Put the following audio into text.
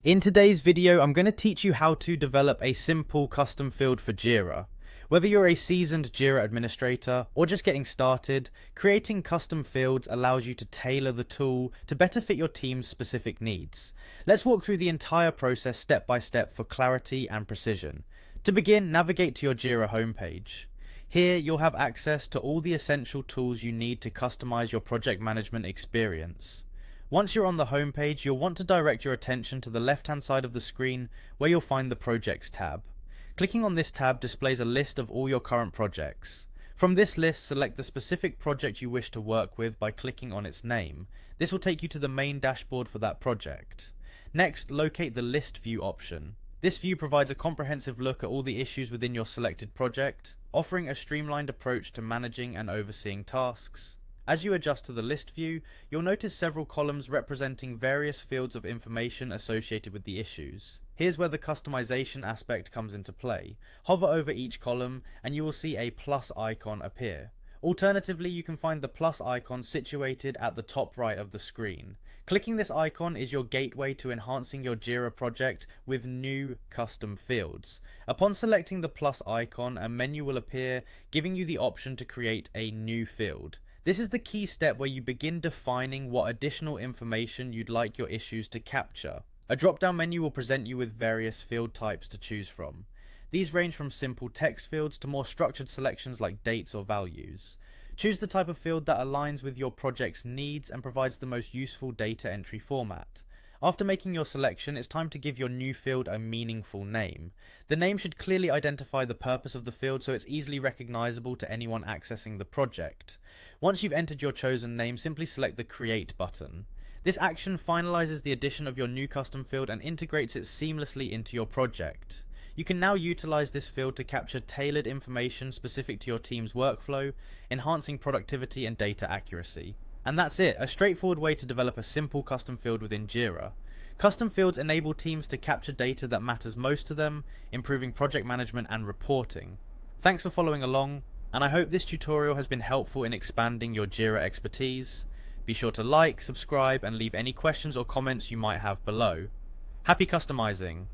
In today's video, I'm going to teach you how to develop a simple custom field for Jira. Whether you're a seasoned Jira administrator or just getting started, creating custom fields allows you to tailor the tool to better fit your team's specific needs. Let's walk through the entire process step by step for clarity and precision. To begin, navigate to your Jira homepage. Here, you'll have access to all the essential tools you need to customize your project management experience. Once you're on the home page, you'll want to direct your attention to the left-hand side of the screen where you'll find the Projects tab. Clicking on this tab displays a list of all your current projects. From this list, select the specific project you wish to work with by clicking on its name. This will take you to the main dashboard for that project. Next, locate the List View option. This view provides a comprehensive look at all the issues within your selected project, offering a streamlined approach to managing and overseeing tasks. As you adjust to the list view, you'll notice several columns representing various fields of information associated with the issues. Here's where the customization aspect comes into play. Hover over each column and you will see a plus icon appear. Alternatively, you can find the plus icon situated at the top right of the screen. Clicking this icon is your gateway to enhancing your Jira project with new custom fields. Upon selecting the plus icon, a menu will appear, giving you the option to create a new field. This is the key step where you begin defining what additional information you'd like your issues to capture. A drop-down menu will present you with various field types to choose from. These range from simple text fields to more structured selections like dates or values. Choose the type of field that aligns with your project's needs and provides the most useful data entry format. After making your selection, it's time to give your new field a meaningful name. The name should clearly identify the purpose of the field so it's easily recognizable to anyone accessing the project. Once you've entered your chosen name, simply select the Create button. This action finalizes the addition of your new custom field and integrates it seamlessly into your project. You can now utilize this field to capture tailored information specific to your team's workflow, enhancing productivity and data accuracy. And that's it, a straightforward way to develop a simple custom field within Jira. Custom fields enable teams to capture data that matters most to them, improving project management and reporting. Thanks for following along, and I hope this tutorial has been helpful in expanding your Jira expertise. Be sure to like, subscribe, and leave any questions or comments you might have below. Happy customizing!